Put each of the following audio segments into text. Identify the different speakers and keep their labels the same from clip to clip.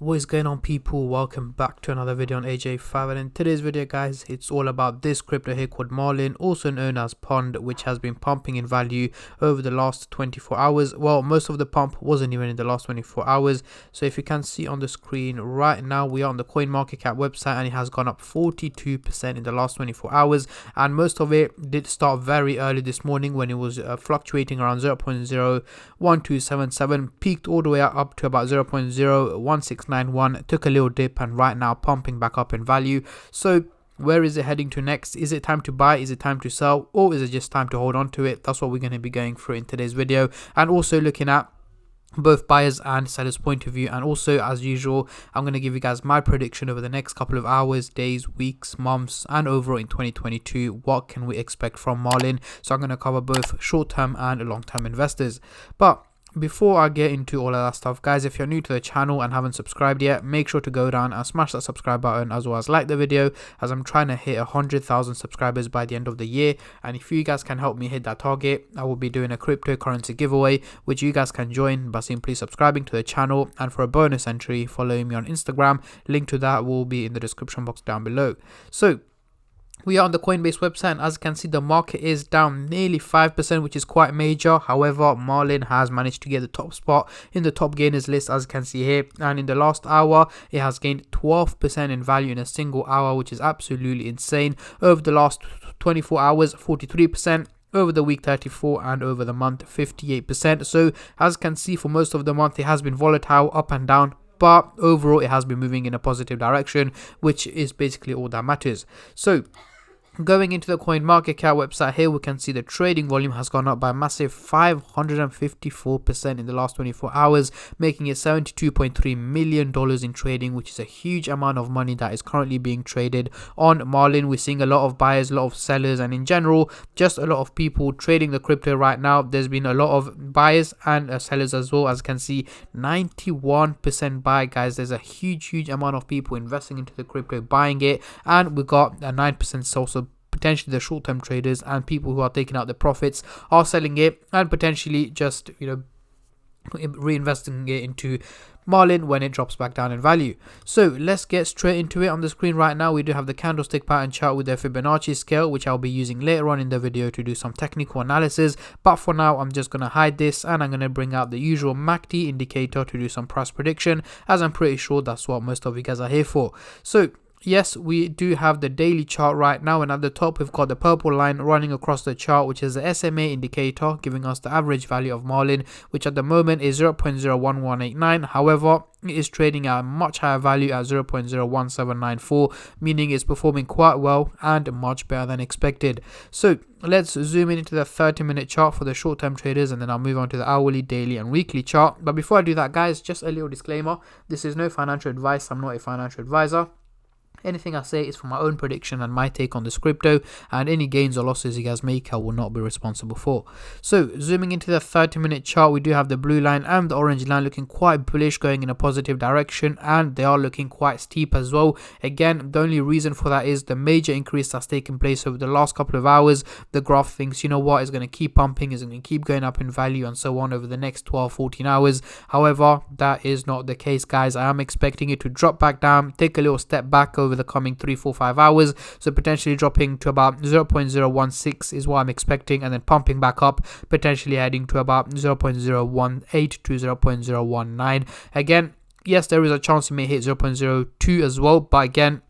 Speaker 1: What is going on, people? Welcome back to another video on AJ5, and in today's video guys, it's all about this crypto here called Marlin, also known as Pond, which has been pumping in value over the last 24 hours. Well, most of the pump wasn't even in the last 24 hours. So if you can see on the screen right now, we are on the CoinMarketCap website and it has gone up 42% in the last 24 hours, and most of it did start very early this morning when it was fluctuating around 0.01277, peaked all the way up to about 0.01691, took a little dip, and right now pumping back up in value. So where is it heading to next? Is it time to buy? Is it time to sell? Or is it just time to hold on to it? That's what we're going to be going through in today's video, and also looking at both buyers and sellers point of view. And also, as usual, I'm going to give you guys my prediction over the next couple of hours, days, weeks, months, and overall in 2022, what can we expect from Marlin. So I'm going to cover both short-term and long-term investors. But before I get into all of that stuff, guys, if you're new to the channel and haven't subscribed yet, make sure to go down and smash that subscribe button, as well as like the video, as I'm trying to hit 100,000 subscribers by the end of the year. And if you guys can help me hit that target, I will be doing a cryptocurrency giveaway, which you guys can join by simply subscribing to the channel, and for a bonus entry, following me on Instagram. Link to that will be in the description box down below. So we are on the Coinbase website, and as you can see, the market is down nearly 5%, which is quite major. However, Marlin has managed to get the top spot in the top gainers list, as you can see here, and in the last hour it has gained 12% in value in a single hour, which is absolutely insane. Over the last 24 hours, 43%. Over the week 34%, and over the month 58%. So as you can see, for most of the month it has been volatile, up and down, but overall it has been moving in a positive direction, which is basically all that matters. So going into the CoinMarketCap website here, we can see the trading volume has gone up by a massive 554% in the last 24 hours, making it $72.3 million in trading, which is a huge amount of money that is currently being traded on Marlin. We're seeing a lot of buyers, a lot of sellers, and in general, just a lot of people trading the crypto right now. There's been a lot of buyers and sellers as well. As you can see, 91% buy, guys. There's a huge amount of people investing into the crypto, buying it, and we got a 9% sell. So potentially the short-term traders and people who are taking out the profits are selling it, and potentially just reinvesting it into Marlin when it drops back down in value. So let's get straight into it. On the screen right now, we do have the candlestick pattern chart with the Fibonacci scale, which I'll be using later on in the video to do some technical analysis. But for now, I'm just going to hide this, and I'm going to bring out the usual MACD indicator to do some price prediction, as I'm pretty sure that's what most of you guys are here for. So yes, we do have the daily chart right now, and at the top we've got the purple line running across the chart, which is the SMA indicator, giving us the average value of Marlin, which at the moment is 0.01189. However, it is trading at a much higher value at 0.01794, meaning it's performing quite well and much better than expected. So let's zoom in into the 30-minute chart for the short-term traders, and then I'll move on to the hourly, daily, and weekly chart. But before I do that, guys, just a little disclaimer: this is no financial advice. I'm not a financial advisor. Anything I say is for my own prediction and my take on this crypto, and any gains or losses you guys make I will not be responsible for. So zooming into the 30-minute chart, we do have the blue line and the orange line looking quite bullish, going in a positive direction, and they are looking quite steep as well. Again, the only reason for that is the major increase that's taken place over the last couple of hours. The graph thinks, you know what, is going to keep pumping, is going to keep going up in value, and so on over the next 12-14 hours. However, that is not the case, guys. I am expecting it to drop back down, take a little step back over the coming 3-4-5 hours, so potentially dropping to about 0.016 is what I'm expecting, and then pumping back up, potentially heading to about 0.018 to 0.019. Again, yes, there is a chance it may hit 0.02 as well, but again,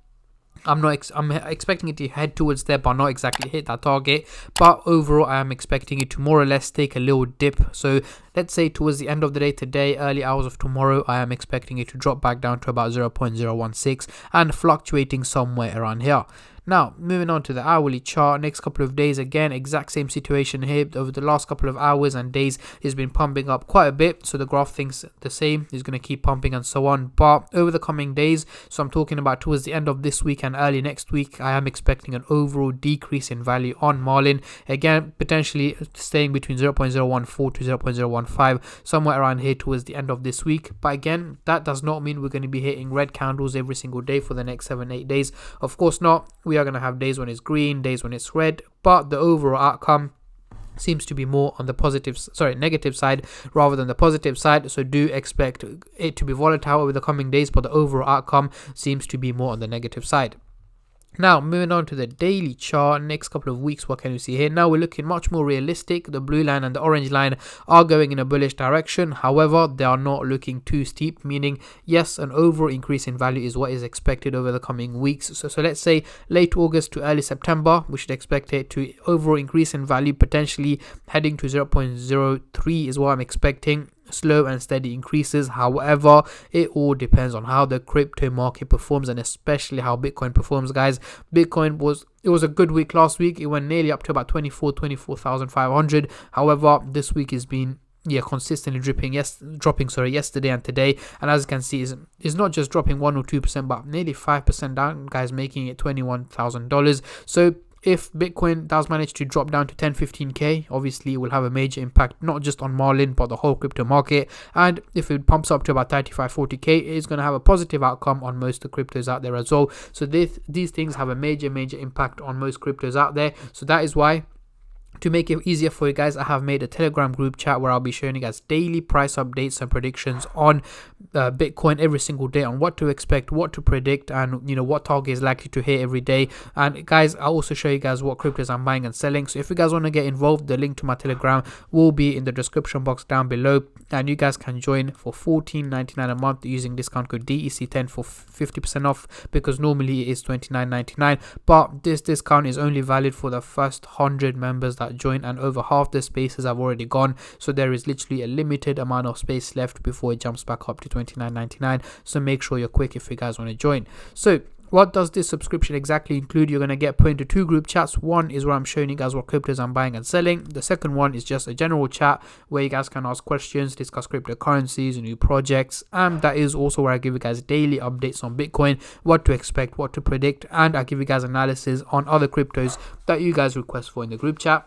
Speaker 1: I'm expecting it to head towards there, but not exactly hit that target. But overall, I am expecting it to more or less take a little dip. So let's say towards the end of the day today, early hours of tomorrow, I am expecting it to drop back down to about 0.016 and fluctuating somewhere around here. Now, moving on to the hourly chart, next couple of days, again, exact same situation here. Over the last couple of hours and days, it's been pumping up quite a bit. So the graph thinks the same, is going to keep pumping and so on. But over the coming days, so I'm talking about towards the end of this week and early next week, I am expecting an overall decrease in value on Marlin. Again, potentially staying between 0.014 to 0.015, somewhere around here towards the end of this week. But again, that does not mean we're going to be hitting red candles every single day for the next 7-8 days. Of course not. We are going to have days when it's green, days when it's red, but the overall outcome seems to be more on the negative side rather than the positive side. So do expect it to be volatile over the coming days, but the overall outcome seems to be more on the negative side. Now, moving on to the daily chart, next couple of weeks, what can we see here? Now we're looking much more realistic. The blue line and the orange line are going in a bullish direction. However, they are not looking too steep, meaning yes, an overall increase in value is what is expected over the coming weeks. So let's say late August to early September, we should expect it to overall increase in value, potentially heading to 0.03 is what I'm expecting. Slow and steady increases. However, it all depends on how the crypto market performs, and especially how Bitcoin performs, guys. Bitcoin was a good week last week. It went nearly up to about 24,500. However, this week has been consistently dropping yesterday and today, and as you can see, is not just dropping 1 or 2%, but nearly 5% down, guys, making it $21,000. So if Bitcoin does manage to drop down to 10-15k, obviously it will have a major impact not just on Marlin but the whole crypto market. And if it pumps up to about 35-40k, it is going to have a positive outcome on most of the cryptos out there as well. So these things have a major impact on most cryptos out there. So that is why, to make it easier for you guys, I have made a Telegram group chat where I'll be showing you guys daily price updates and predictions on Bitcoin every single day, on what to expect, what to predict, and what target is likely to hit every day. And guys, I'll also show you guys what cryptos I'm buying and selling. So if you guys want to get involved, the link to my Telegram will be in the description box down below, and you guys can join for $14.99 a month using discount code DEC10 for 50% off, because normally it is $29.99, but this discount is only valid for the first 100 members that join, and over half the spaces have already gone. So there is literally a limited amount of space left before it jumps back up to $29.99. So make sure you're quick if you guys want to join. So what does this subscription exactly include? You're going to get put into two group chats. One is where I'm showing you guys what cryptos I'm buying and selling. The second one is just a general chat where you guys can ask questions, discuss cryptocurrencies, new projects. And that is also where I give you guys daily updates on Bitcoin, what to expect, what to predict, and I give you guys analysis on other cryptos that you guys request for in the group chat.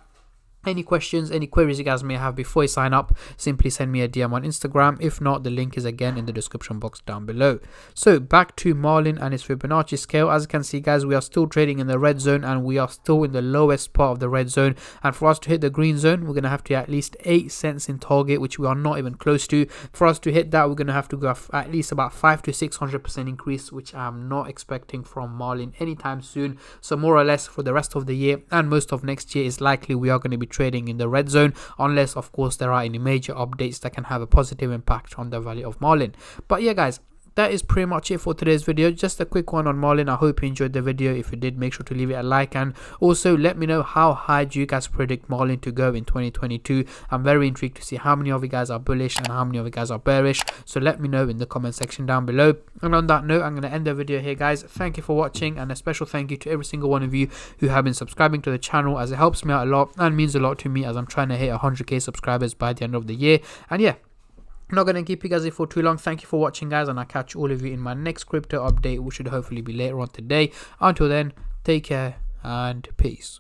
Speaker 1: Any questions, any queries you guys may have before you sign up, simply send me a DM on Instagram. If not, the link is again in the description box down below. So back to Marlin and its Fibonacci scale. As you can see, guys, we are still trading in the red zone, and we are still in the lowest part of the red zone. And for us to hit the green zone, we're going to have to at least 8 cents in target, which we are not even close to. For us to hit that, we're going to have to go at least about 500 to 600% increase, which I'm not expecting from Marlin anytime soon. So more or less for the rest of the year and most of next year is likely we are going to be trading in the red zone, unless of course there are any major updates that can have a positive impact on the value of Marlin. But yeah, guys, that is pretty much it for today's video. Just a quick one on Marlin. I hope you enjoyed the video. If you did, make sure to leave it a like, and also let me know how high do you guys predict Marlin to go in 2022. I'm very intrigued to see how many of you guys are bullish and how many of you guys are bearish. So let me know in the comment section down below. And on that note, I'm going to end the video here, guys. Thank you for watching, and a special thank you to every single one of you who have been subscribing to the channel, as it helps me out a lot and means a lot to me as I'm trying to hit 100k subscribers by the end of the year. And yeah, I'm not going to keep you guys here for too long. Thank you for watching, guys, and I'll catch all of you in my next crypto update, which should hopefully be later on today. Until then, take care and peace.